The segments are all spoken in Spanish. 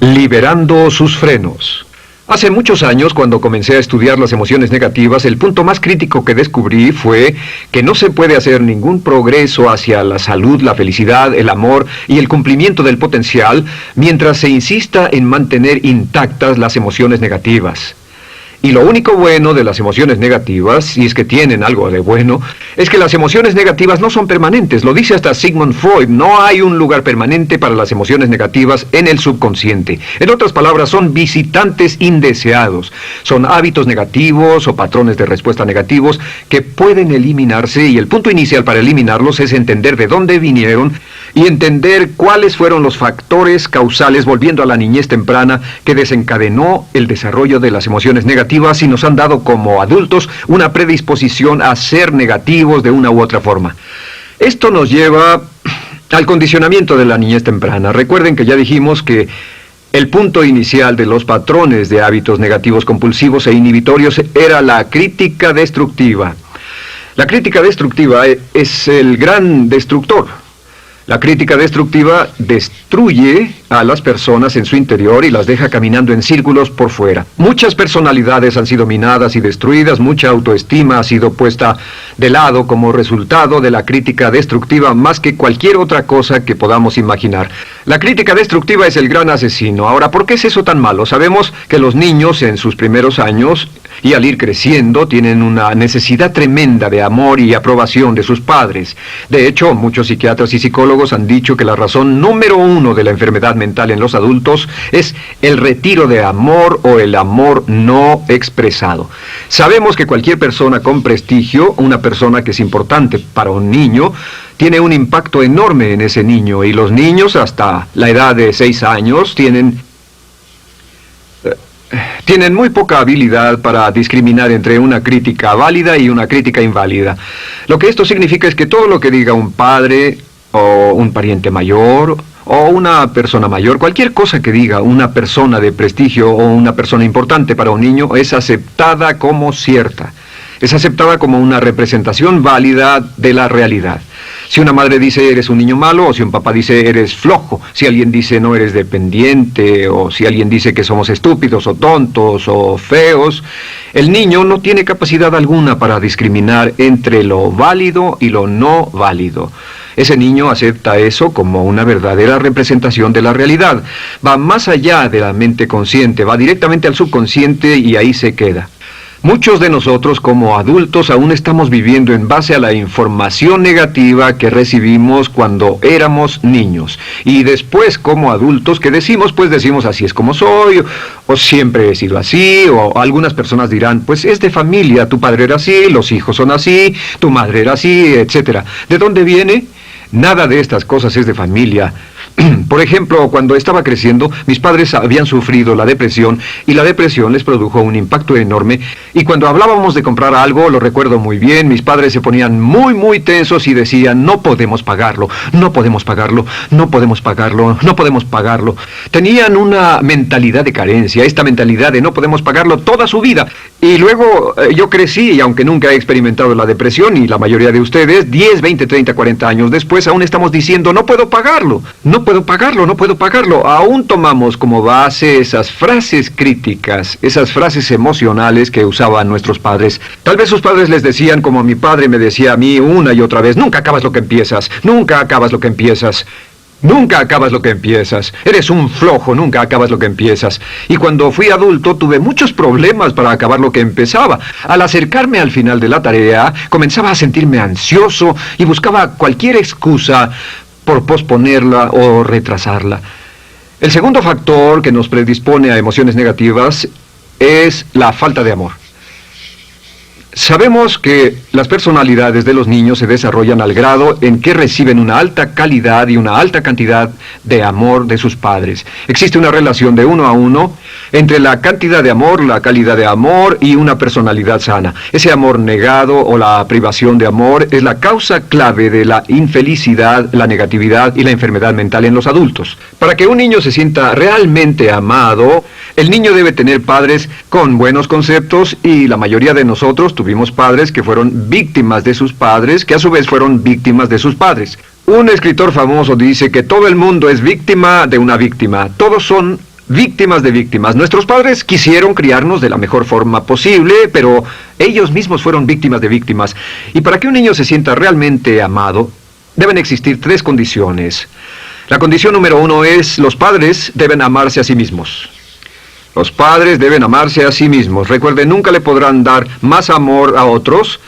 Liberando sus frenos. Hace muchos años, cuando comencé a estudiar las emociones negativas, el punto más crítico que descubrí fue que no se puede hacer ningún progreso hacia la salud, la felicidad, el amor y el cumplimiento del potencial mientras se insista en mantener intactas las emociones negativas. Y lo único bueno de las emociones negativas, si es que tienen algo de bueno, es que las emociones negativas no son permanentes. Lo dice hasta Sigmund Freud, no hay un lugar permanente para las emociones negativas en el subconsciente. En otras palabras, son visitantes indeseados. Son hábitos negativos o patrones de respuesta negativos que pueden eliminarse, y el punto inicial para eliminarlos es entender de dónde vinieron y entender cuáles fueron los factores causales, volviendo a la niñez temprana, que desencadenó el desarrollo de las emociones negativas y nos han dado como adultos una predisposición a ser negativos de una u otra forma. Esto nos lleva al condicionamiento de la niñez temprana. Recuerden que ya dijimos que el punto inicial de los patrones de hábitos negativos compulsivos e inhibitorios era la crítica destructiva. La crítica destructiva es el gran destructor. La crítica destructiva destruye a las personas en su interior y las deja caminando en círculos por fuera. Muchas personalidades han sido minadas y destruidas, mucha autoestima ha sido puesta de lado como resultado de la crítica destructiva más que cualquier otra cosa que podamos imaginar. La crítica destructiva es el gran asesino. Ahora, ¿por qué es eso tan malo? Sabemos que los niños en sus primeros años y al ir creciendo tienen una necesidad tremenda de amor y aprobación de sus padres. De hecho, muchos psiquiatras y psicólogos han dicho que la razón número uno de la enfermedad mental en los adultos es el retiro de amor o el amor no expresado. Sabemos que cualquier persona con prestigio, una persona que es importante para un niño, tiene un impacto enorme en ese niño, y los niños hasta la edad de 6 años tienen muy poca habilidad para discriminar entre una crítica válida y una crítica inválida. Lo que esto significa es que todo lo que diga un padre o un pariente mayor o una persona mayor, cualquier cosa que diga una persona de prestigio o una persona importante para un niño es aceptada como cierta. Es aceptada como una representación válida de la realidad. Si una madre dice eres un niño malo, o si un papá dice eres flojo, si alguien dice no eres dependiente, o si alguien dice que somos estúpidos o tontos o feos, el niño no tiene capacidad alguna para discriminar entre lo válido y lo no válido. Ese niño acepta eso como una verdadera representación de la realidad. Va más allá de la mente consciente, va directamente al subconsciente y ahí se queda. Muchos de nosotros como adultos aún estamos viviendo en base a la información negativa que recibimos cuando éramos niños. Y después como adultos, ¿qué decimos? Pues decimos así es como soy, o siempre he sido así, o algunas personas dirán, pues es de familia, tu padre era así, los hijos son así, tu madre era así, etc. ¿De dónde viene? Nada de estas cosas es de familia. Por ejemplo, cuando estaba creciendo, mis padres habían sufrido la depresión y la depresión les produjo un impacto enorme. Y cuando hablábamos de comprar algo, lo recuerdo muy bien, mis padres se ponían muy tensos y decían, no podemos pagarlo, no podemos pagarlo, no podemos pagarlo, no podemos pagarlo. Tenían una mentalidad de carencia, esta mentalidad de no podemos pagarlo toda su vida. Y luego yo crecí, y aunque nunca he experimentado la depresión, y la mayoría de ustedes, 10, 20, 30, 40 años después, aún estamos diciendo, no puedo pagarlo, no puedo pagarlo, no puedo pagarlo. Aún tomamos como base esas frases críticas, esas frases emocionales que usaban nuestros padres. Tal vez sus padres les decían, como mi padre me decía a mí una y otra vez, nunca acabas lo que empiezas, nunca acabas lo que empiezas. Nunca acabas lo que empiezas. Eres un flojo, nunca acabas lo que empiezas. Y cuando fui adulto tuve muchos problemas para acabar lo que empezaba. Al acercarme al final de la tarea, comenzaba a sentirme ansioso y buscaba cualquier excusa por posponerla o retrasarla. El segundo factor que nos predispone a emociones negativas es la falta de amor. Sabemos que las personalidades de los niños se desarrollan al grado en que reciben una alta calidad y una alta cantidad de amor de sus padres. Existe una relación de 1 a 1 entre la cantidad de amor, la calidad de amor y una personalidad sana. Ese amor negado o la privación de amor es la causa clave de la infelicidad, la negatividad y la enfermedad mental en los adultos. Para que un niño se sienta realmente amado, el niño debe tener padres con buenos conceptos, y la mayoría de nosotros tuvimos padres que fueron víctimas de sus padres, que a su vez fueron víctimas de sus padres. Un escritor famoso dice que todo el mundo es víctima de una víctima. Todos son víctimas de víctimas. Nuestros padres quisieron criarnos de la mejor forma posible, pero ellos mismos fueron víctimas de víctimas. Y para que un niño se sienta realmente amado, deben existir 3 condiciones. La condición número 1 es: los padres deben amarse a sí mismos. Los padres deben amarse a sí mismos. Recuerden, nunca le podrán dar más amor a otros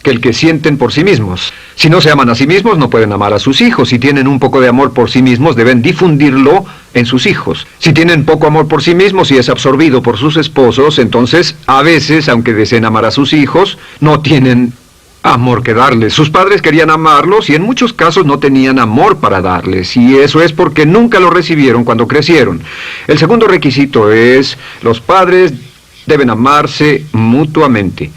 que el que sienten por sí mismos. Si no se aman a sí mismos, no pueden amar a sus hijos. Si tienen un poco de amor por sí mismos, deben difundirlo en sus hijos. Si tienen poco amor por sí mismos y es absorbido por sus esposos, entonces, a veces, aunque deseen amar a sus hijos, no tienen amor que darles. Sus padres querían amarlos y en muchos casos no tenían amor para darles. Y eso es porque nunca lo recibieron cuando crecieron. El segundo requisito es: los padres deben amarse mutuamente.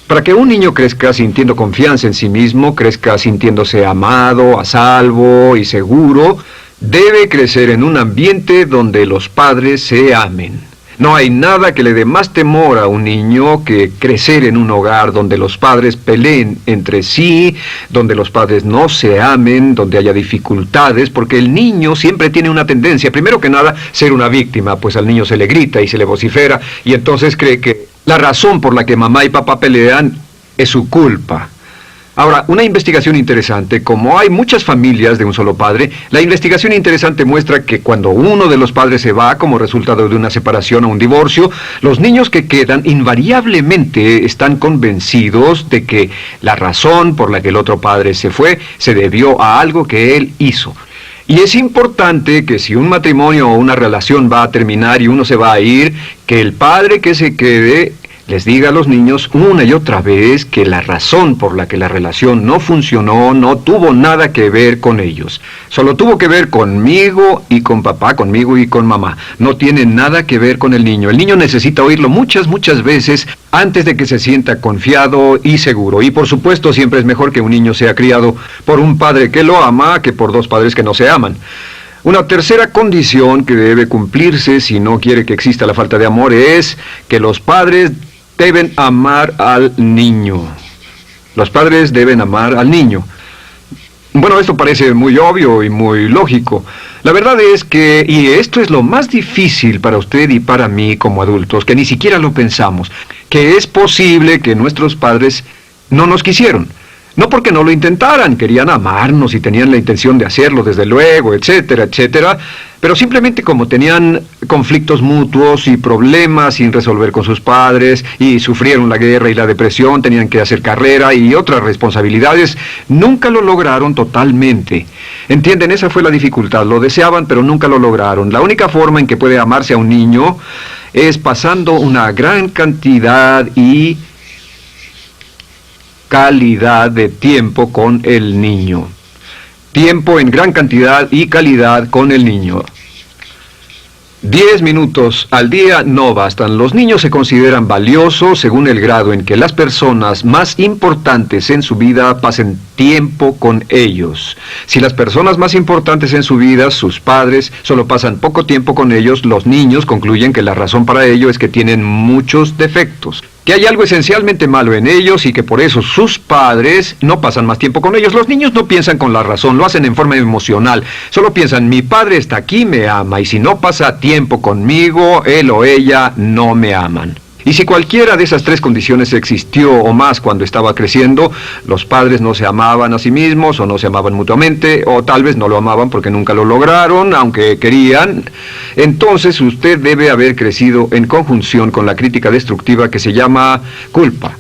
Para que un niño crezca sintiendo confianza en sí mismo, crezca sintiéndose amado, a salvo y seguro, debe crecer en un ambiente donde los padres se amen. No hay nada que le dé más temor a un niño que crecer en un hogar donde los padres peleen entre sí, donde los padres no se amen, donde haya dificultades, porque el niño siempre tiene una tendencia, primero que nada, ser una víctima, pues al niño se le grita y se le vocifera, y entonces cree que la razón por la que mamá y papá pelean es su culpa. Ahora, una investigación interesante: como hay muchas familias de un solo padre, la investigación interesante muestra que cuando uno de los padres se va como resultado de una separación o un divorcio, los niños que quedan invariablemente están convencidos de que la razón por la que el otro padre se fue se debió a algo que él hizo. Y es importante que si un matrimonio o una relación va a terminar y uno se va a ir, que el padre que se quede les diga a los niños una y otra vez que la razón por la que la relación no funcionó no tuvo nada que ver con ellos. Solo tuvo que ver conmigo y con papá, conmigo y con mamá. No tiene nada que ver con el niño. El niño necesita oírlo muchas veces antes de que se sienta confiado y seguro. Y por supuesto, siempre es mejor que un niño sea criado por un padre que lo ama que por 2 padres que no se aman. Una tercera condición que debe cumplirse si no quiere que exista la falta de amor es que los padres deben amar al niño. Los padres deben amar al niño. Bueno, esto parece muy obvio y muy lógico. La verdad es que, y esto es lo más difícil para usted y para mí como adultos, que ni siquiera lo pensamos, que es posible que nuestros padres no nos quisieron. No porque no lo intentaran, querían amarnos y tenían la intención de hacerlo, desde luego, etcétera, etcétera, pero simplemente como tenían conflictos mutuos y problemas sin resolver con sus padres, y sufrieron la guerra y la depresión, tenían que hacer carrera y otras responsabilidades, nunca lo lograron totalmente. ¿Entienden? Esa fue la dificultad. Lo deseaban, pero nunca lo lograron. La única forma en que puede amarse a un niño es pasando una gran cantidad y calidad de tiempo con el niño. Tiempo en gran cantidad y calidad con el niño. 10 minutos al día no bastan. Los niños se consideran valiosos según el grado en que las personas más importantes en su vida pasen tiempo con ellos. Si las personas más importantes en su vida, sus padres, solo pasan poco tiempo con ellos, los niños concluyen que la razón para ello es que tienen muchos defectos, que hay algo esencialmente malo en ellos y que por eso sus padres no pasan más tiempo con ellos. Los niños no piensan con la razón, lo hacen en forma emocional. Solo piensan: mi padre está aquí, me ama, y si no pasa tiempo conmigo, él o ella no me aman. Y si cualquiera de esas 3 condiciones existió o más cuando estaba creciendo, los padres no se amaban a sí mismos, o no se amaban mutuamente, o tal vez no lo amaban porque nunca lo lograron, aunque querían, entonces usted debe haber crecido en conjunción con la crítica destructiva que se llama culpa.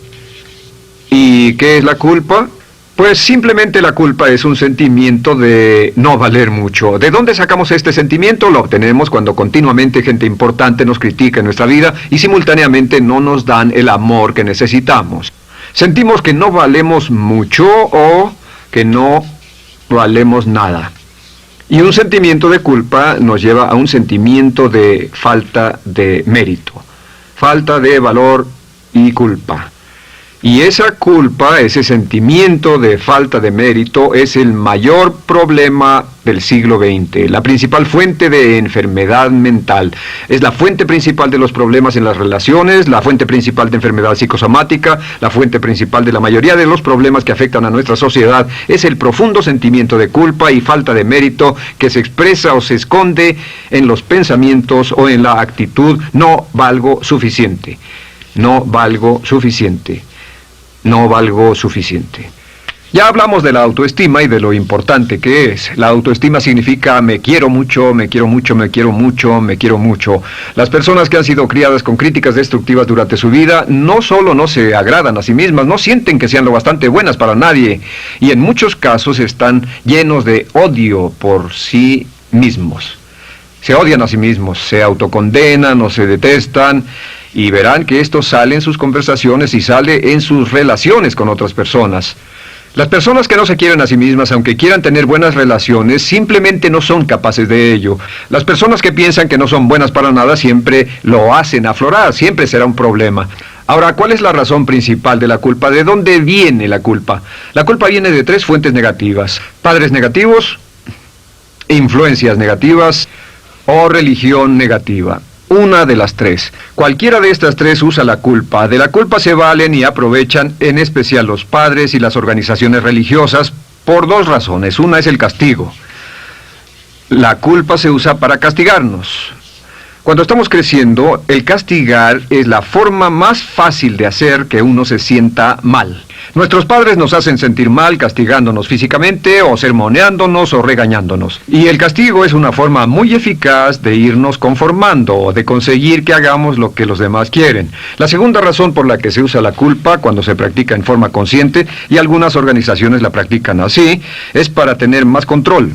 ¿Y qué es la culpa? Pues simplemente la culpa es un sentimiento de no valer mucho. ¿De dónde sacamos este sentimiento? Lo obtenemos cuando continuamente gente importante nos critica en nuestra vida y simultáneamente no nos dan el amor que necesitamos. Sentimos que no valemos mucho o que no valemos nada. Y un sentimiento de culpa nos lleva a un sentimiento de falta de mérito, falta de valor y culpa. Y esa culpa, ese sentimiento de falta de mérito, es el mayor problema del siglo XX, la principal fuente de enfermedad mental. Es la fuente principal de los problemas en las relaciones, la fuente principal de enfermedad psicosomática, la fuente principal de la mayoría de los problemas que afectan a nuestra sociedad. Es el profundo sentimiento de culpa y falta de mérito que se expresa o se esconde en los pensamientos o en la actitud: no valgo suficiente, no valgo suficiente. No valgo suficiente. Ya hablamos de la autoestima y de lo importante que es. La autoestima significa me quiero mucho, me quiero mucho, me quiero mucho, me quiero mucho. Las personas que han sido criadas con críticas destructivas durante su vida no solo no se agradan a sí mismas, no sienten que sean lo bastante buenas para nadie, y en muchos casos están llenos de odio por sí mismos. Se odian a sí mismos, se autocondenan o se detestan. Y verán que esto sale en sus conversaciones y sale en sus relaciones con otras personas. Las personas que no se quieren a sí mismas, aunque quieran tener buenas relaciones, simplemente no son capaces de ello. Las personas que piensan que no son buenas para nada siempre lo hacen aflorar, siempre será un problema. Ahora, ¿cuál es la razón principal de la culpa? ¿De dónde viene la culpa? La culpa viene de 3 fuentes negativas: padres negativos, influencias negativas o religión negativa. Una de las 3. Cualquiera de estas 3 usa la culpa. De la culpa se valen y aprovechan, en especial los padres y las organizaciones religiosas, por 2 razones. Una es el castigo. La culpa se usa para castigarnos. Cuando estamos creciendo, el castigar es la forma más fácil de hacer que uno se sienta mal. Nuestros padres nos hacen sentir mal castigándonos físicamente o sermoneándonos o regañándonos. Y el castigo es una forma muy eficaz de irnos conformando o de conseguir que hagamos lo que los demás quieren. La segunda razón por la que se usa la culpa cuando se practica en forma consciente, y algunas organizaciones la practican así, es para tener más control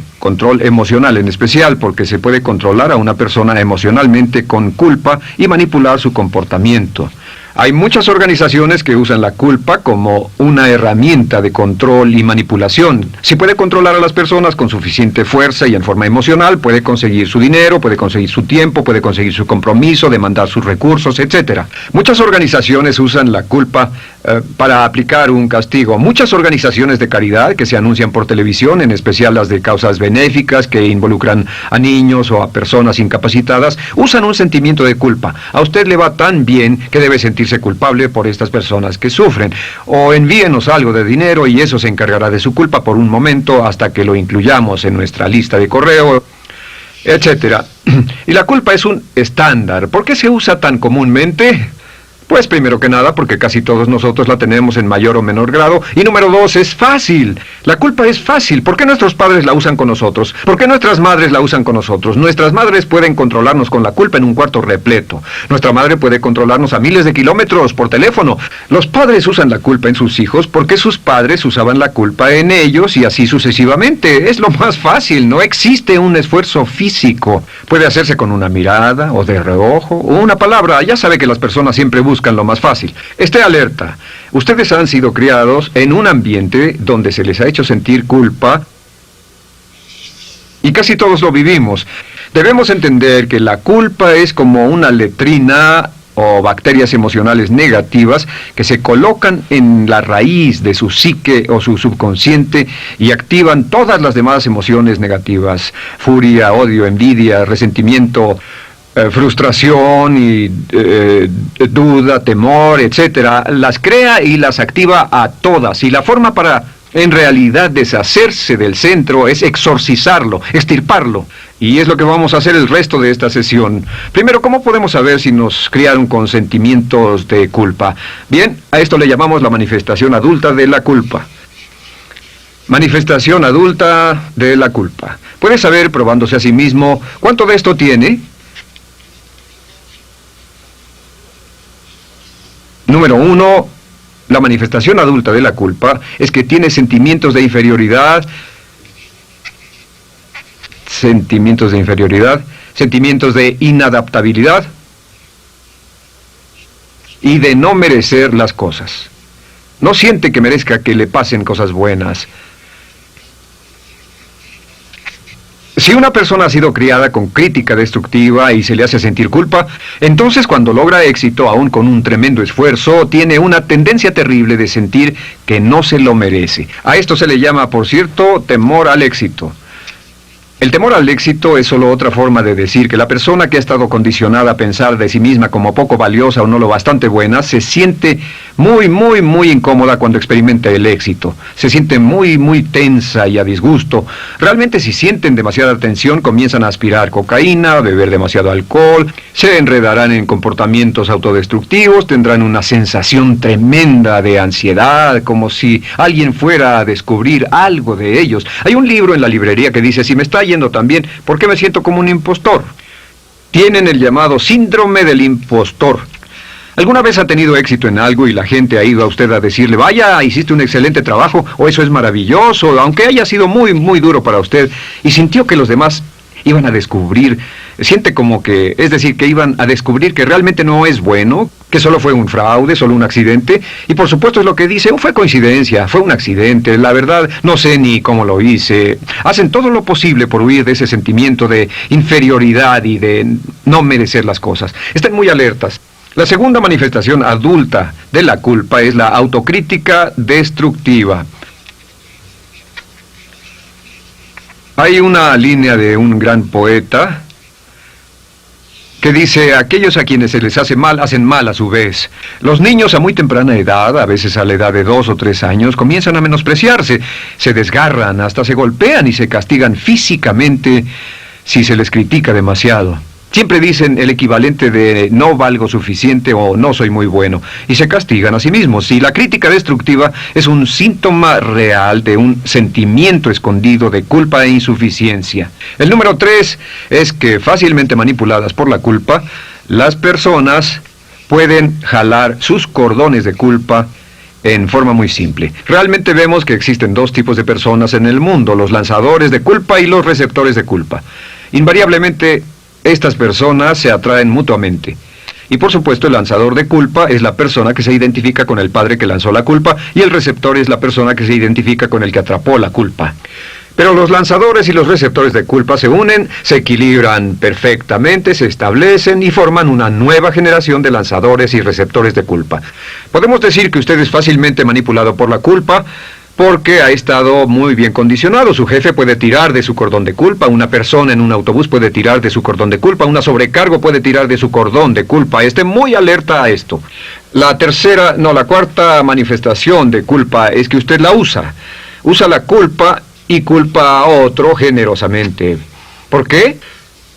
emocional en especial, porque se puede controlar a una persona emocionalmente con culpa y manipular su comportamiento. Hay muchas organizaciones que usan la culpa como una herramienta de control y manipulación. Si puede controlar a las personas con suficiente fuerza y en forma emocional, puede conseguir su dinero, puede conseguir su tiempo, puede conseguir su compromiso, demandar sus recursos, etc. Muchas organizaciones usan la culpa para aplicar un castigo. Muchas organizaciones de caridad que se anuncian por televisión, en especial las de causas benéficas que involucran a niños o a personas incapacitadas, usan un sentimiento de culpa. A usted le va tan bien que debe sentirse culpable por estas personas que sufren. O envíenos algo de dinero y eso se encargará de su culpa por un momento hasta que lo incluyamos en nuestra lista de correo, etc. Y la culpa es un estándar. ¿Por qué se usa tan comúnmente? Pues primero que nada porque casi todos nosotros la tenemos en mayor o menor grado, y número 2, es fácil. La culpa es fácil. ¿Por qué nuestros padres la usan con nosotros? ¿Por qué nuestras madres la usan con nosotros? Nuestras madres pueden controlarnos con la culpa en un cuarto repleto. Nuestra madre puede controlarnos a miles de kilómetros por teléfono. Los padres usan la culpa en sus hijos porque sus padres usaban la culpa en ellos y así sucesivamente. Es lo más fácil, no existe un esfuerzo físico. Puede hacerse con una mirada o de reojo o una palabra. Ya sabe que las personas siempre buscan lo más fácil. Esté alerta. Ustedes han sido criados en un ambiente donde se les ha hecho sentir culpa y casi todos lo vivimos. Debemos entender que la culpa es como una letrina o bacterias emocionales negativas que se colocan en la raíz de su psique o su subconsciente y activan todas las demás emociones negativas: furia, odio, envidia, resentimiento, frustración y duda, temor, etcétera. Las crea y las activa a todas, y la forma para en realidad deshacerse del centro es exorcizarlo, extirparlo. Y es lo que vamos a hacer el resto de esta sesión. Primero, ¿cómo podemos saber si nos criaron con sentimientos de culpa? Bien, a esto le llamamos la manifestación adulta de la culpa. Manifestación adulta de la culpa. ¿Puede saber, probándose a sí mismo, cuánto de esto tiene? Número 1, la manifestación adulta de la culpa es que tiene sentimientos de inferioridad, sentimientos de inadaptabilidad y de no merecer las cosas. No siente que merezca que le pasen cosas buenas. Si una persona ha sido criada con crítica destructiva y se le hace sentir culpa, entonces cuando logra éxito, aún con un tremendo esfuerzo, tiene una tendencia terrible de sentir que no se lo merece. A esto se le llama, por cierto, temor al éxito. El temor al éxito es solo otra forma de decir que la persona que ha estado condicionada a pensar de sí misma como poco valiosa o no lo bastante buena, se siente muy incómoda cuando experimenta el éxito. Se siente muy tensa y a disgusto. Realmente si sienten demasiada tensión, comienzan a aspirar cocaína, a beber demasiado alcohol, se enredarán en comportamientos autodestructivos, tendrán una sensación tremenda de ansiedad, como si alguien fuera a descubrir algo de ellos. Hay un libro en la librería que dice, si me está yendo tan bien, ¿por qué me siento como un impostor? Tienen el llamado síndrome del impostor. ¿Alguna vez ha tenido éxito en algo y la gente ha ido a usted a decirle, vaya, hiciste un excelente trabajo, o eso es maravilloso, aunque haya sido muy duro para usted, y sintió que los demás iban a descubrir, siente como que, es decir, que iban a descubrir que realmente no es bueno, que solo fue un fraude, solo un accidente, y por supuesto es lo que dice, fue coincidencia, fue un accidente, la verdad, no sé ni cómo lo hice. Hacen todo lo posible por huir de ese sentimiento de inferioridad y de no merecer las cosas. Estén muy alertas. La segunda manifestación adulta de la culpa es la autocrítica destructiva. Hay una línea de un gran poeta que dice, aquellos a quienes se les hace mal, hacen mal a su vez. Los niños a muy temprana edad, a veces a la edad de 2 o 3 años, comienzan a menospreciarse, se desgarran, hasta se golpean y se castigan físicamente si se les critica demasiado. Siempre dicen el equivalente de no valgo suficiente o no soy muy bueno, y se castigan a sí mismos. Y la crítica destructiva es un síntoma real de un sentimiento escondido de culpa e insuficiencia. El número 3 es que fácilmente manipuladas por la culpa, las personas pueden jalar sus cordones de culpa en forma muy simple. Realmente vemos que existen 2 tipos de personas en el mundo, los lanzadores de culpa y los receptores de culpa. Invariablemente, estas personas se atraen mutuamente. Y por supuesto el lanzador de culpa es la persona que se identifica con el padre que lanzó la culpa y el receptor es la persona que se identifica con el que atrapó la culpa. Pero los lanzadores y los receptores de culpa se unen, se equilibran perfectamente, se establecen y forman una nueva generación de lanzadores y receptores de culpa. Podemos decir que usted es fácilmente manipulado por la culpa, porque ha estado muy bien condicionado. Su jefe puede tirar de su cordón de culpa, una persona en un autobús puede tirar de su cordón de culpa, una sobrecargo puede tirar de su cordón de culpa. Esté muy alerta a esto. La cuarta manifestación de culpa es que usted la usa. Usa la culpa y culpa a otro generosamente. ¿Por qué?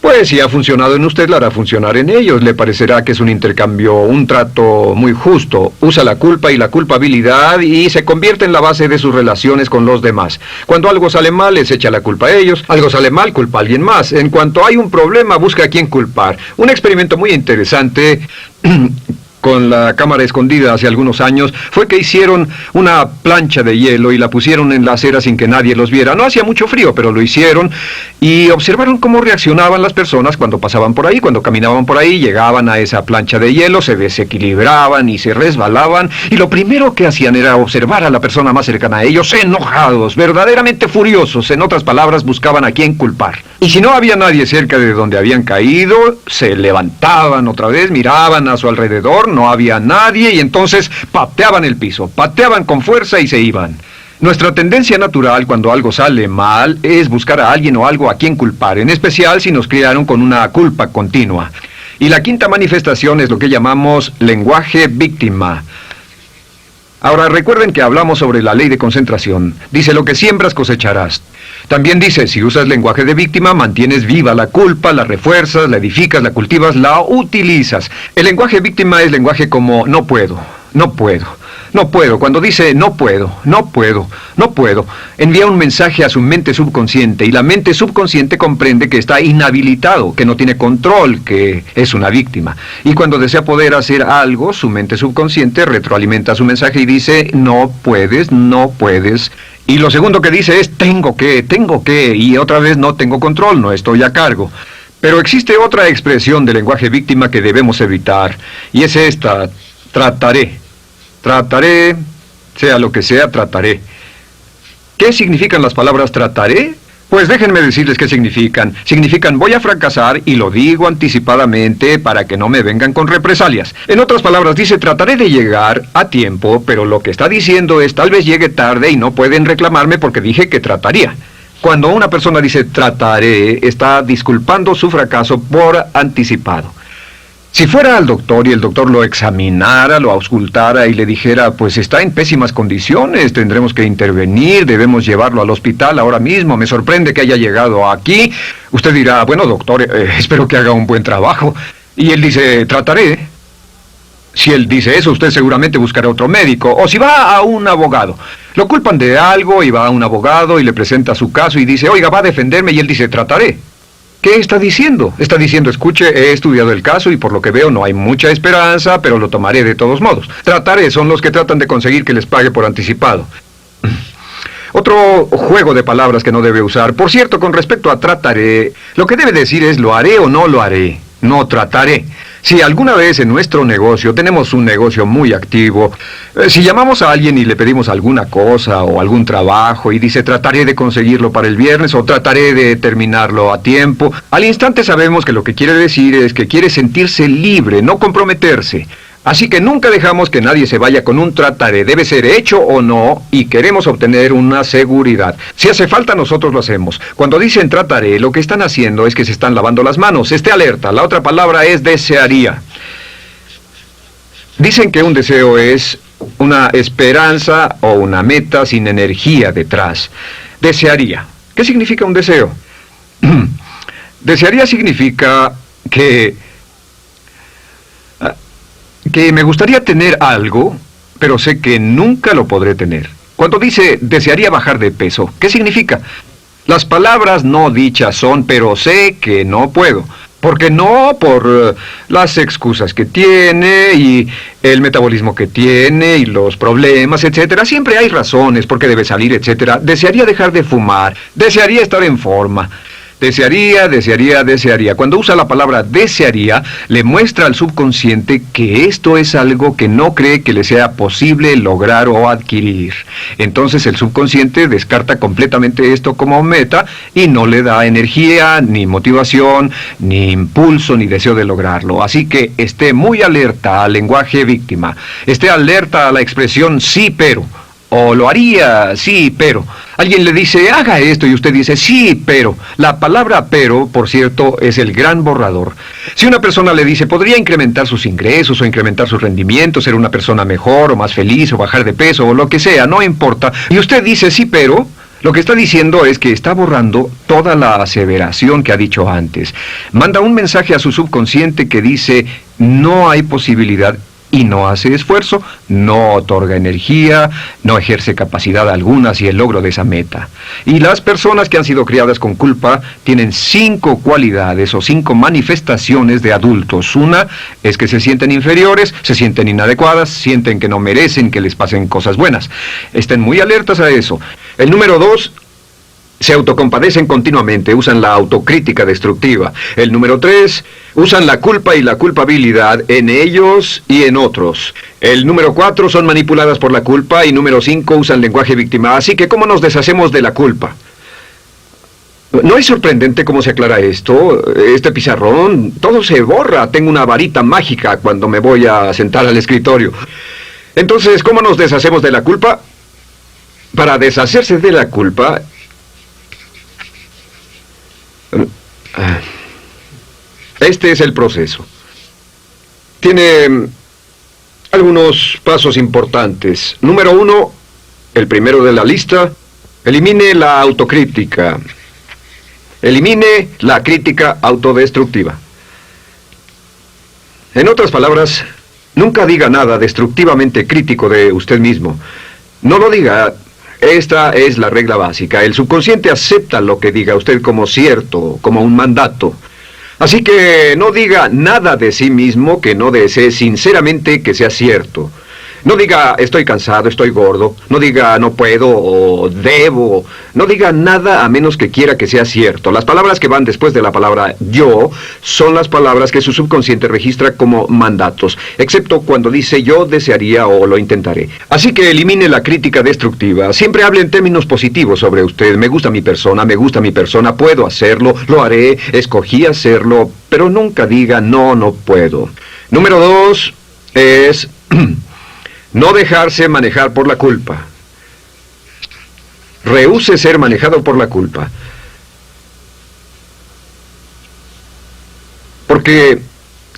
Pues si ha funcionado en usted, la hará funcionar en ellos. Le parecerá que es un intercambio, un trato muy justo. Usa la culpa y la culpabilidad y se convierte en la base de sus relaciones con los demás. Cuando algo sale mal, les echa la culpa a ellos. Algo sale mal, culpa a alguien más. En cuanto hay un problema, busca a quién culpar. Un experimento muy interesante con la cámara escondida hace algunos años, fue que hicieron una plancha de hielo y la pusieron en la acera sin que nadie los viera. No hacía mucho frío, pero lo hicieron y observaron cómo reaccionaban las personas cuando pasaban por ahí, cuando caminaban por ahí, llegaban a esa plancha de hielo, se desequilibraban y se resbalaban, y lo primero que hacían era observar a la persona más cercana a ellos, enojados, verdaderamente furiosos. En otras palabras, buscaban a quién culpar. Y si no había nadie cerca de donde habían caído, se levantaban otra vez, miraban a su alrededor, no había nadie, y entonces pateaban el piso, pateaban con fuerza y se iban. Nuestra tendencia natural cuando algo sale mal es buscar a alguien o algo a quien culpar, en especial si nos criaron con una culpa continua. Y la quinta manifestación es lo que llamamos lenguaje víctima. Ahora recuerden que hablamos sobre la ley de concentración. Dice, lo que siembras cosecharás. También dice, si usas lenguaje de víctima, mantienes viva la culpa, la refuerzas, la edificas, la cultivas, la utilizas. El lenguaje víctima es lenguaje como no puedo, no puedo, no puedo. Cuando dice no puedo, no puedo, no puedo, envía un mensaje a su mente subconsciente, y la mente subconsciente comprende que está inhabilitado, que no tiene control, que es una víctima. Y cuando desea poder hacer algo, su mente subconsciente retroalimenta su mensaje y dice, no puedes, no puedes. Y lo segundo que dice es, tengo que, y otra vez no tengo control, no estoy a cargo. Pero existe otra expresión del lenguaje víctima que debemos evitar, y es esta, trataré. Trataré, sea lo que sea, trataré. ¿Qué significan las palabras trataré? Pues déjenme decirles qué significan. Significan voy a fracasar y lo digo anticipadamente para que no me vengan con represalias. En otras palabras, dice trataré de llegar a tiempo, pero lo que está diciendo es tal vez llegue tarde y no pueden reclamarme porque dije que trataría. Cuando una persona dice trataré, está disculpando su fracaso por anticipado. Si fuera al doctor y el doctor lo examinara, lo auscultara y le dijera, pues está en pésimas condiciones, tendremos que intervenir, debemos llevarlo al hospital ahora mismo, me sorprende que haya llegado aquí. Usted dirá, bueno doctor, espero que haga un buen trabajo. Y él dice, trataré. Si él dice eso, usted seguramente buscará otro médico. O si va a un abogado. Lo culpan de algo y va a un abogado y le presenta su caso y dice, oiga, va a defenderme, y él dice, trataré. ¿Qué está diciendo? Está diciendo, escuche, he estudiado el caso y por lo que veo no hay mucha esperanza, pero lo tomaré de todos modos. Trataré son los que tratan de conseguir que les pague por anticipado. Otro juego de palabras que no debe usar. Por cierto, con respecto a trataré, lo que debe decir es lo haré o no lo haré. No trataré. Si alguna vez en nuestro negocio, tenemos un negocio muy activo, si llamamos a alguien y le pedimos alguna cosa o algún trabajo y dice trataré de conseguirlo para el viernes o trataré de terminarlo a tiempo, al instante sabemos que lo que quiere decir es que quiere sentirse libre, no comprometerse. Así que nunca dejamos que nadie se vaya con un trataré, debe ser hecho o no, y queremos obtener una seguridad. Si hace falta, nosotros lo hacemos. Cuando dicen trataré, lo que están haciendo es que se están lavando las manos. Esté alerta, la otra palabra es desearía. Dicen que un deseo es una esperanza o una meta sin energía detrás. Desearía. ¿Qué significa un deseo? Desearía significa que me gustaría tener algo, pero sé que nunca lo podré tener. Cuando dice desearía bajar de peso, ¿qué significa? Las palabras no dichas son, pero sé que no puedo. Porque no por las excusas que tiene y el metabolismo que tiene y los problemas, etcétera. Siempre hay razones por qué debe salir, etcétera. Desearía dejar de fumar, desearía estar en forma. Desearía, desearía, desearía. Cuando usa la palabra desearía, le muestra al subconsciente que esto es algo que no cree que le sea posible lograr o adquirir. Entonces el subconsciente descarta completamente esto como meta y no le da energía, ni motivación, ni impulso, ni deseo de lograrlo. Así que esté muy alerta al lenguaje víctima. Esté alerta a la expresión sí, pero. O lo haría, sí, pero. Alguien le dice, haga esto, y usted dice, sí, pero. La palabra pero, por cierto, es el gran borrador. Si una persona le dice, podría incrementar sus ingresos o incrementar su rendimiento, ser una persona mejor o más feliz o bajar de peso o lo que sea, no importa. Y usted dice, sí, pero. Lo que está diciendo es que está borrando toda la aseveración que ha dicho antes. Manda un mensaje a su subconsciente que dice, no hay posibilidad. Y no hace esfuerzo, no otorga energía, no ejerce capacidad alguna hacia el logro de esa meta. Y las personas que han sido criadas con culpa tienen 5 cualidades o 5 manifestaciones de adultos. Una es que se sienten inferiores, se sienten inadecuadas, sienten que no merecen que les pasen cosas buenas. Estén muy alertas a eso. El número 2... se autocompadecen continuamente, usan la autocrítica destructiva. El número 3, usan la culpa y la culpabilidad en ellos y en otros. El número 4, son manipuladas por la culpa. Y número 5, usan lenguaje víctima. Así que, ¿cómo nos deshacemos de la culpa? ¿No es sorprendente cómo se aclara esto? Este pizarrón, todo se borra. Tengo una varita mágica cuando me voy a sentar al escritorio. Entonces, ¿cómo nos deshacemos de la culpa? Para deshacerse de la culpa... este es el proceso. Tiene algunos pasos importantes. Número 1, el primero de la lista, elimine la autocrítica. Elimine la crítica autodestructiva. En otras palabras, nunca diga nada destructivamente crítico de usted mismo. No lo diga. Esta es la regla básica. El subconsciente acepta lo que diga usted como cierto, como un mandato. Así que no diga nada de sí mismo que no desee sinceramente que sea cierto. No diga estoy cansado, estoy gordo. No diga no puedo o debo. No diga nada a menos que quiera que sea cierto. Las palabras que van después de la palabra yo son las palabras que su subconsciente registra como mandatos, excepto cuando dice yo desearía o lo intentaré. Así que elimine la crítica destructiva. Siempre hable en términos positivos sobre usted. Me gusta mi persona, puedo hacerlo, lo haré, escogí hacerlo, pero nunca diga no puedo. Número 2 es no dejarse manejar por la culpa. Rehúse ser manejado por la culpa. Porque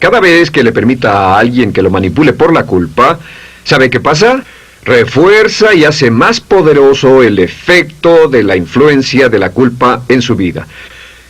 cada vez que le permita a alguien que lo manipule por la culpa, ¿sabe qué pasa? Refuerza y hace más poderoso el efecto de la influencia de la culpa en su vida.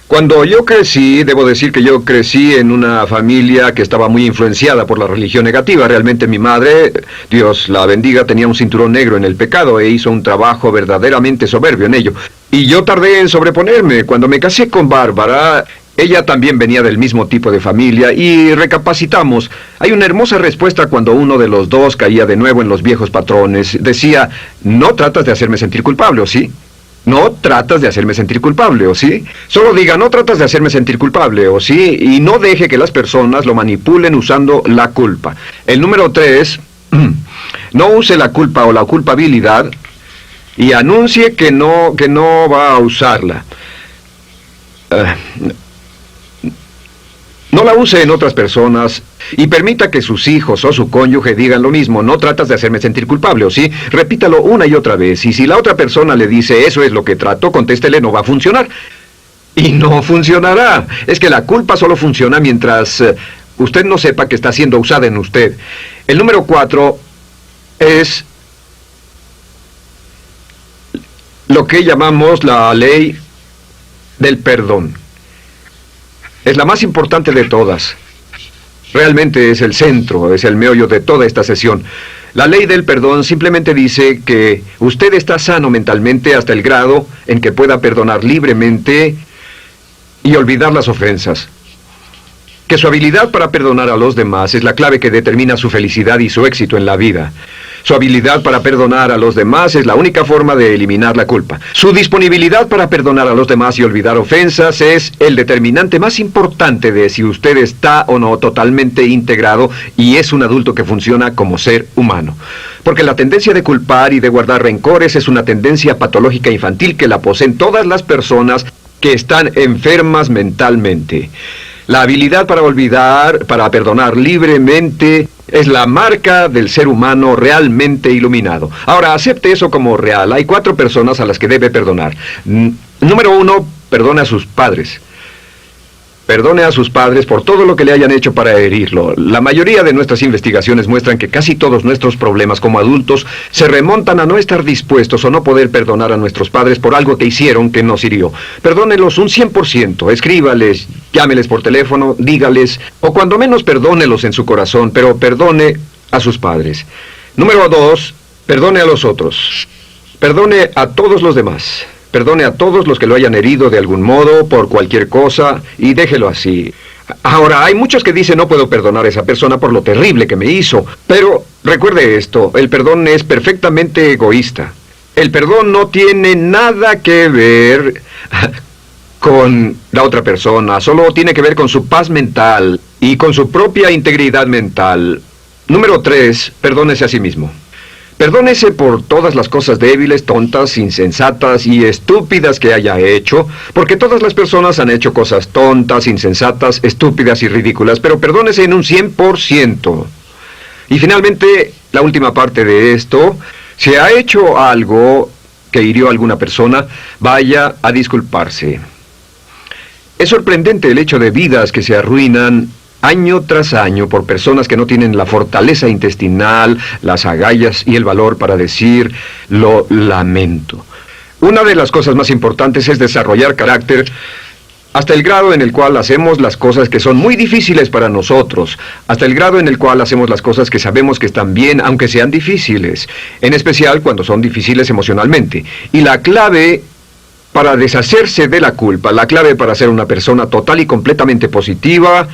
Cuando yo crecí, debo decir que yo crecí en una familia que estaba muy influenciada por la religión negativa. Realmente mi madre, Dios la bendiga, tenía un cinturón negro en el pecado e hizo un trabajo verdaderamente soberbio en ello. Y yo tardé en sobreponerme. Cuando me casé con Bárbara, ella también venía del mismo tipo de familia y recapacitamos. Hay una hermosa respuesta cuando uno de los dos caía de nuevo en los viejos patrones. Decía, no tratas de hacerme sentir culpable, ¿o sí? No tratas de hacerme sentir culpable, ¿o sí? Solo diga, no tratas de hacerme sentir culpable, ¿o sí? Y no deje que las personas lo manipulen usando la culpa. El número 3, no use la culpa o la culpabilidad y anuncie que no va a usarla. No la use en otras personas y permita que sus hijos o su cónyuge digan lo mismo. No tratas de hacerme sentir culpable, ¿o sí? Repítalo una y otra vez. Y si la otra persona le dice, eso es lo que trato, contéstele, no va a funcionar. Y no funcionará. Es que la culpa solo funciona mientras usted no sepa que está siendo usada en usted. El número 4 es lo que llamamos la ley del perdón. Es la más importante de todas. Realmente es el centro, es el meollo de toda esta sesión. La ley del perdón simplemente dice que usted está sano mentalmente hasta el grado en que pueda perdonar libremente y olvidar las ofensas. Que su habilidad para perdonar a los demás es la clave que determina su felicidad y su éxito en la vida. Su habilidad para perdonar a los demás es la única forma de eliminar la culpa. Su disponibilidad para perdonar a los demás y olvidar ofensas es el determinante más importante de si usted está o no totalmente integrado y es un adulto que funciona como ser humano. Porque la tendencia de culpar y de guardar rencores es una tendencia patológica infantil que la poseen todas las personas que están enfermas mentalmente. La habilidad para olvidar, para perdonar libremente, es la marca del ser humano realmente iluminado. Ahora, acepte eso como real. Hay 4 personas a las que debe perdonar. Número 1, perdone a sus padres. Perdone a sus padres por todo lo que le hayan hecho para herirlo. La mayoría de nuestras investigaciones muestran que casi todos nuestros problemas como adultos se remontan a no estar dispuestos o no poder perdonar a nuestros padres por algo que hicieron que nos hirió. Perdónelos un 100%, escríbales, llámeles por teléfono, dígales, o cuando menos perdónelos en su corazón, pero perdone a sus padres. Número 2, perdone a los otros. Perdone a todos los demás. Perdone a todos los que lo hayan herido de algún modo, por cualquier cosa, y déjelo así. Ahora, hay muchos que dicen no puedo perdonar a esa persona por lo terrible que me hizo. Pero recuerde esto, el perdón es perfectamente egoísta. El perdón no tiene nada que ver con la otra persona, solo tiene que ver con su paz mental y con su propia integridad mental. Número 3, perdónese a sí mismo. Perdónese por todas las cosas débiles, tontas, insensatas y estúpidas que haya hecho, porque todas las personas han hecho cosas tontas, insensatas, estúpidas y ridículas, pero perdónese en un 100%. Y finalmente, la última parte de esto, si ha hecho algo que hirió a alguna persona, vaya a disculparse. Es sorprendente el hecho de vidas que se arruinan año tras año por personas que no tienen la fortaleza intestinal, las agallas y el valor para decir lo lamento. Una de las cosas más importantes es desarrollar carácter hasta el grado en el cual hacemos las cosas que son muy difíciles para nosotros, hasta el grado en el cual hacemos las cosas que sabemos que están bien, aunque sean difíciles, en especial cuando son difíciles emocionalmente. Y la clave para deshacerse de la culpa, la clave para ser una persona total y completamente positiva,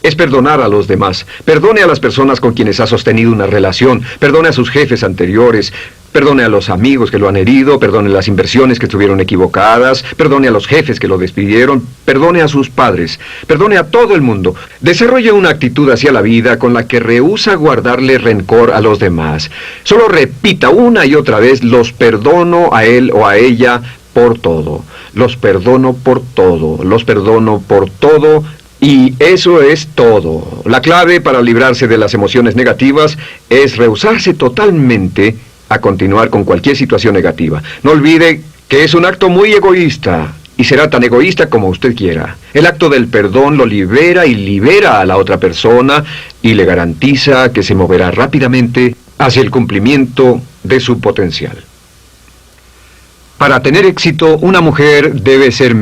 es perdonar a los demás. Perdone a las personas con quienes ha sostenido una relación. Perdone a sus jefes anteriores. Perdone a los amigos que lo han herido. Perdone las inversiones que estuvieron equivocadas. Perdone a los jefes que lo despidieron. Perdone a sus padres. Perdone a todo el mundo. Desarrolle una actitud hacia la vida con la que rehúsa guardarle rencor a los demás. Solo repita una y otra vez: los perdono a él o a ella por todo. Los perdono por todo. Los perdono por todo. Y eso es todo. La clave para librarse de las emociones negativas es rehusarse totalmente a continuar con cualquier situación negativa. No olvide que es un acto muy egoísta, y será tan egoísta como usted quiera. El acto del perdón lo libera y libera a la otra persona y le garantiza que se moverá rápidamente hacia el cumplimiento de su potencial. Para tener éxito, una mujer debe ser